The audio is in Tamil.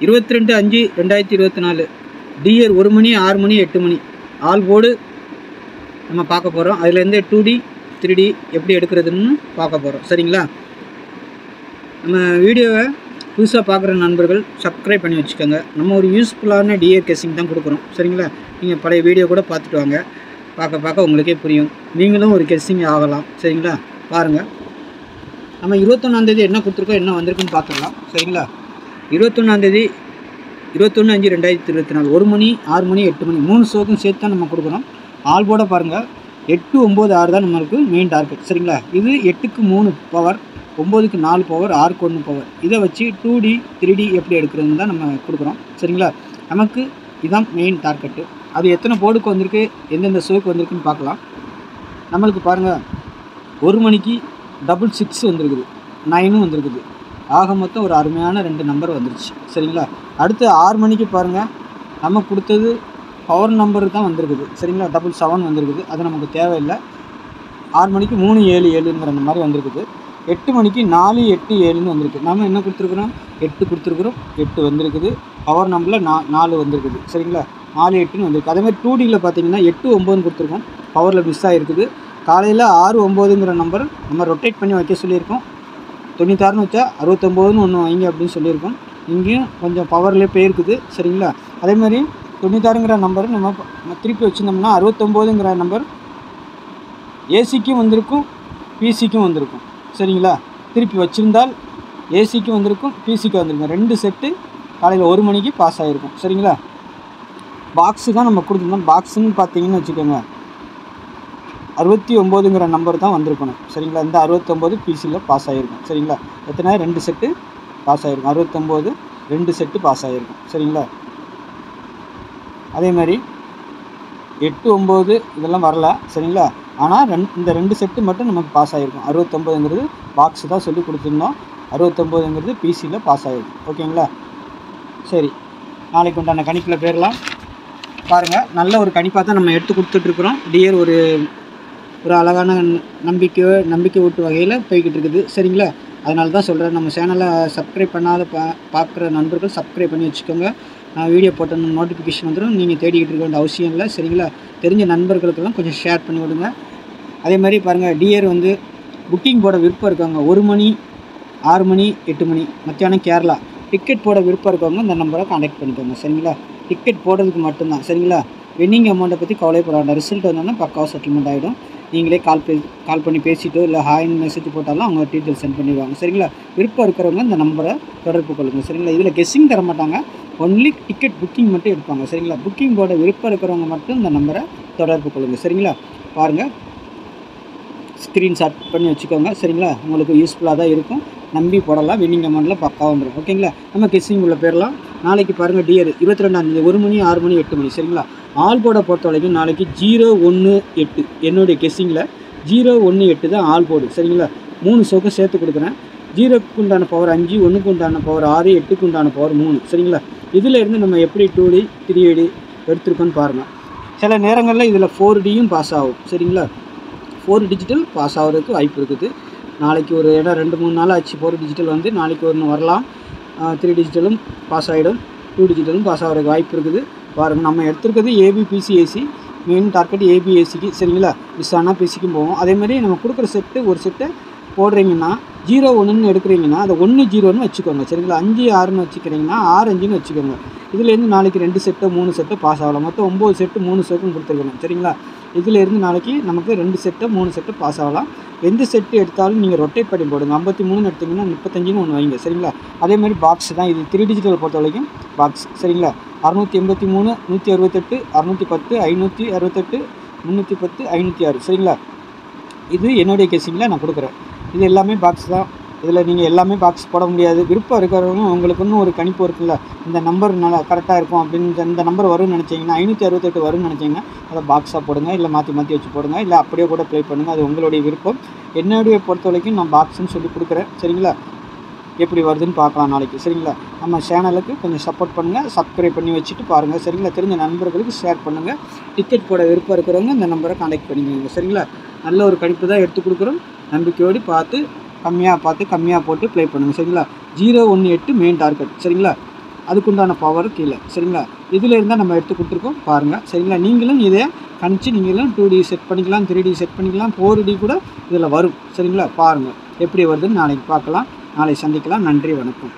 22/5/2024 டியர் 1 மணி 6 மணி 8 மணி ஆல் போர்டு நம்ம பார்க்க போகிறோம். அதுலேருந்து 2D 3D எப்படி எடுக்கிறதுன்னு பார்க்க போகிறோம். சரிங்களா? நம்ம வீடியோவை புதுசாக பார்க்குற நண்பர்கள் சப்ஸ்கிரைப் பண்ணி வச்சுக்கோங்க. நம்ம ஒரு யூஸ்ஃபுல்லான டியர் கெஸ்ஸிங் தான் கொடுக்குறோம். சரிங்களா? நீங்கள் பழைய வீடியோ கூட பார்த்துட்டு வாங்க. பார்க்க உங்களுக்கே புரியும். நீங்களும் ஒரு கெஸ்ஸிங் ஆகலாம். சரிங்களா? பாருங்கள். நம்ம 21ஆந்தேதி என்ன கொடுத்துருக்கோம், என்ன வந்திருக்குன்னு பார்த்துக்கலாம். சரிங்களா? 21ஆந்தேதி 21/5/2024 1 மணி 6 மணி 8 மணி 3 ஷோக்கும் சேர்த்து தான் நம்ம கொடுக்குறோம். ஆல் போர்டை பாருங்கள். 8 9 6 தான் நம்மளுக்கு மெயின் டார்கெட். சரிங்களா? இது 8க்கு 3 பவர், 9க்கு 4 பவர், 6க்கு 1 பவர். இதை வச்சு 2D 3D எப்படி எடுக்கிறதுன்னு தான் நம்ம கொடுக்குறோம். சரிங்களா? நமக்கு இதுதான் மெயின் டார்கெட்டு. அது எத்தனை போர்டுக்கு வந்திருக்கு, எந்தெந்த ஷோக்கு வந்திருக்குன்னு பார்க்கலாம். நம்மளுக்கு பாருங்கள், 1 மணிக்கு 666 வந்திருக்குது, 9ம் வந்திருக்குது. ஆக மொத்தம் ஒரு அருமையான 2 நம்பர் வந்துருச்சு. சரிங்களா? அடுத்து 6 மணிக்கு பாருங்கள், நம்ம கொடுத்தது பவர் நம்பர் தான் வந்திருக்குது. சரிங்களா? 77 வந்திருக்குது. அது நமக்கு தேவையில்லை. 6 மணிக்கு 377ங்கிற அந்த மாதிரி வந்திருக்குது. 8 மணிக்கு 487ன்னு வந்திருக்கு. நம்ம என்ன கொடுத்துருக்குறோம், 8 கொடுத்துருக்குறோம். 8 வந்திருக்குது. பவர் நம்பரில் 4 வந்திருக்குது. சரிங்களா? 4 8ன்னு வந்திருக்கு. அதேமாதிரி 2Dயில் பார்த்தீங்கன்னா 8 9ன்னு கொடுத்துருக்கோம். பவரில் மிஸ் ஆகிருக்குது. காலையில் 6 9ங்கிற நம்பர் நம்ம ரொட்டேட் பண்ணி வைக்க சொல்லியிருக்கோம். 96ன்னு வச்சா 69ன்னு ஒன்று வைங்க அப்படின்னு சொல்லியிருக்கோம். இங்கேயும் கொஞ்சம் பவர்லேயே போயிருக்குது. சரிங்களா? அதேமாதிரி 96ங்கிற நம்பர் நம்ம திருப்பி வச்சுருந்தோம்னா 69ங்கிற நம்பர் ஏசிக்கும் வந்திருக்கும், பிசிக்கும் வந்திருக்கும். சரிங்களா? திருப்பி வச்சுருந்தால் ஏசிக்கும் வந்திருக்கும், பிசிக்கும் வந்திருக்கும். 2 செட்டு காலையில் 1 மணிக்கு பாஸ் ஆகிருக்கும். சரிங்களா? பாக்ஸு தான் நம்ம கொடுத்துருந்தோம். பாக்ஸுன்னு பார்த்தீங்கன்னு வச்சுக்கோங்க, 69ங்கிற நம்பர் தான் வந்திருக்கணும். சரிங்களா? இந்த 69 பிசியில் பாஸ் ஆகிருக்கும். சரிங்களா? எத்தனை 2 செட்டு பாஸ் ஆகிருக்கும். 69 2 செட்டு பாஸ் ஆகிருக்கும். சரிங்களா? அதே மாதிரி 8 9 இதெல்லாம் வரல. சரிங்களா? ஆனால் இந்த 2 செட்டு மட்டும் நமக்கு பாஸ் ஆகிருக்கும். 69ங்கிறது பாக்ஸ் தான் சொல்லி கொடுத்துருந்தோம். 69ங்கிறது பிசியில் பாஸ் ஆகிருக்கும். ஓகேங்களா? சரி, நாளைக்கு உண்டான கணிப்பில் போயிடலாம். பாருங்கள், நல்ல ஒரு கணிப்பாக தான் நம்ம எடுத்து கொடுத்துட்ருக்குறோம். டியர் ஒரு அழகான நம்பிக்கை ஊட்டு வகையில் போய்கிட்டு இருக்குது. சரிங்களா? அதனால தான் சொல்கிறேன், நம்ம சேனலை சப்ஸ்கிரைப் பண்ணாத பார்க்குற நண்பர்கள் சப்ஸ்கிரைப் பண்ணி வச்சுக்கோங்க. நான் வீடியோ போட்ட நோட்டிஃபிகேஷன் வந்துடும். நீங்கள் தேடிக்கிட்டு இருக்க வேண்டிய அவசியம் இல்லை. சரிங்களா? தெரிஞ்ச நண்பர்களுக்கெல்லாம் கொஞ்சம் ஷேர் பண்ணி விடுங்க. அதே மாதிரி பாருங்கள், டியர் வந்து புக்கிங் போட விருப்பம் இருக்காங்க. 1 மணி 6 மணி 8 மணி மத்தியானம் கேரளா டிக்கெட் போட விருப்பம் இருக்கவங்க இந்த நம்பரை கான்டாக்ட் பண்ணிக்கோங்க. சரிங்களா? டிக்கெட் போடுறதுக்கு மட்டும்தான். சரிங்களா? வின்னிங் அமௌண்ட்டை பற்றி கவலைப்பட வேண்டாம். ரிசல்ட் வந்தோன்னா பக்காவாக செட்டில்மெண்ட் ஆகிடும். நீங்களே கால் பண்ணி பேசிட்டோ இல்லை ஹாய்னு மெசேஜ் போட்டாலும் அவங்க டீட்டெயில் சென்ட் பண்ணிடுவாங்க. சரிங்களா? விருப்பம் இருக்கிறவங்க இந்த நம்பரை தொடர்பு கொள்ளுங்கள். சரிங்களா? இதில் கெஸ்ஸிங் தர மாட்டாங்க, ஒன்லி டிக்கெட் புக்கிங் மட்டும் எடுப்பாங்க. சரிங்களா? புக்கிங் போட விருப்பம் இருக்கிறவங்க மட்டும் இந்த நம்பரை தொடர்பு கொள்ளுங்கள். சரிங்களா? பாருங்கள், ஸ்க்ரீன்ஷாட் பண்ணி வச்சுக்கோங்க. சரிங்களா? உங்களுக்கு யூஸ்ஃபுல்லாக தான் இருக்கும். நம்பி போடலாம். வின்னிங் அமௌண்ட்டில் பக்காவாக வந்துடும். ஓகேங்களா? நம்ம கெஸ்ஸிங் உள்ள போயிடலாம். நாளைக்கு பாருங்கள், டியர் 22ஆந்தேதி 1 மணி 6 மணி 8 மணி. சரிங்களா? ஆல் போர்டை பொறுத்த வரைக்கும் நாளைக்கு 018 என்னுடைய கெஸ்ஸிங்கில் 018 தான் ஆல் போர்டு. சரிங்களா? 3 ஷோக்கும் சேர்த்து கொடுக்குறேன். 0க்கு உண்டான பவர் 5, 1க்கு உண்டான பவர் 6, 8க்கு உண்டான பவர் 3. சரிங்களா? இதில் இருந்து நம்ம எப்படி 2D 3D எடுத்துருக்கோன்னு பாருங்கள். சில நேரங்களில் இதில் 4Dயும் பாஸ் ஆகும். சரிங்களா? 4 டிஜிட்டல் பாஸ் ஆகிறதுக்கு வாய்ப்பு இருக்குது. நாளைக்கு ஒரு இடம் 2 3 நாள் ஆச்சு 4 டிஜிட்டல் வந்து, நாளைக்கு ஒன்று வரலாம். 3 டிஜிட்டலும் பாஸ் ஆகிடும், 2 டிஜிட்டலும் பாஸ் ஆகிறதுக்கு வாய்ப்பு இருக்குது. பாருங்கள், நம்ம எடுத்துருக்கிறது AB BC AC. Main target ஏபிஏசிக்கு. சரிங்களா? மிஸ் ஆனால் பிசிக்கும் போவோம். அதேமாதிரி நம்ம கொடுக்குற செட்டு ஒரு செட்டை போடுறீங்கன்னா 0 1ன்னு எடுக்கிறீங்கன்னா அதை 1 0ன்னு வச்சுக்கோங்க. சரிங்களா? 5 6ன்னு வச்சுக்கிறீங்கன்னா 6 5ன்னு வச்சுக்கோங்க. இதுலேருந்து நாளைக்கு 2 செட்டோ 3 செட்டோ பாஸ் ஆகலாம். மொத்தம் 9 செட்டு 3 ஷோக்கும் கொடுத்துருக்கணும். சரிங்களா? இதிலேருந்து நாளைக்கு நமக்கு 2 செட்டோ 3 செட்டோ பாஸ் ஆகலாம். எந்த செட்டு எடுத்தாலும் நீங்கள் ரொட்டேட் பண்ணி போடுங்க. 53ன்னு எடுத்திங்கன்னா 35ன்னு ஒன்று வைங்க. சரிங்களா? அதேமாதிரி பாக்ஸ் தான் இது. 3 டிஜிட்டல் பொறுத்த வரைக்கும் பாக்ஸ். சரிங்களா? 683 168 610 568 310 506. சரிங்களா? இது என்னுடைய கெஸ்ஸிங்கில் நான் கொடுக்குறேன். இது எல்லாமே பாக்ஸ் தான். இதில் நீங்கள் எல்லாமே பாக்ஸ் போட முடியாது. விருப்பம் இருக்கிறவங்க உங்களுக்கு இன்னும் ஒரு கணிப்பு இருக்குல்ல, இந்த நம்பர் நல்லா கரெக்டாக இருக்கும் அப்படின்னு, இந்த நம்பர் வரும்னு நினச்சிங்கன்னா 568 வரும்னு நினச்சிங்கன்னா அதை பாக்ஸாக போடுங்க, இல்லை மாற்றி வச்சு போடுங்க, இல்லை அப்படியே கூட ப்ளே பண்ணுங்கள். அது உங்களுடைய விருப்பம். என்னுடைய பொறுத்த வரைக்கும் நான் பாக்ஸுன்னு சொல்லி கொடுக்குறேன். சரிங்களா? எப்படி வருதுன்னு பார்க்கலாம் நாளைக்கு. சரிங்களா? நம்ம சேனலுக்கு கொஞ்சம் சப்போர்ட் பண்ணுங்கள். சப்ஸ்கிரைப் பண்ணி வச்சுட்டு பாருங்கள். சரிங்களா? தெரிஞ்ச நண்பர்களுக்கு ஷேர் பண்ணுங்கள். டிக்கெட் போட விருப்பம் இருக்கிறவங்க இந்த நம்பரை கான்டாக்ட் பண்ணிக்கோங்க. சரிங்களா? நல்ல ஒரு கணிப்பு தான் எடுத்து கொடுக்குறோம். நம்பிக்கையோடு பார்த்து கம்மியாக போட்டு ப்ளே பண்ணுங்கள். சரிங்களா? 018 மெயின் டார்கெட். சரிங்களா? அதுக்குண்டான பவர் கீழே சரிங்களா. இதில் இருந்தால் நம்ம எடுத்து கொடுத்துருக்கோம் பாருங்கள் சரிங்களா. நீங்களும் இதை கணிச்சு நீங்களும் 2D செட் பண்ணிக்கலாம், 3D செட் பண்ணிக்கலாம், 4D கூட இதில் வரும் சரிங்களா. பாருங்கள் எப்படி வருதுன்னு நாளைக்கு பார்க்கலாம். நாளை சந்திக்கலாம். நன்றி, வணக்கம்.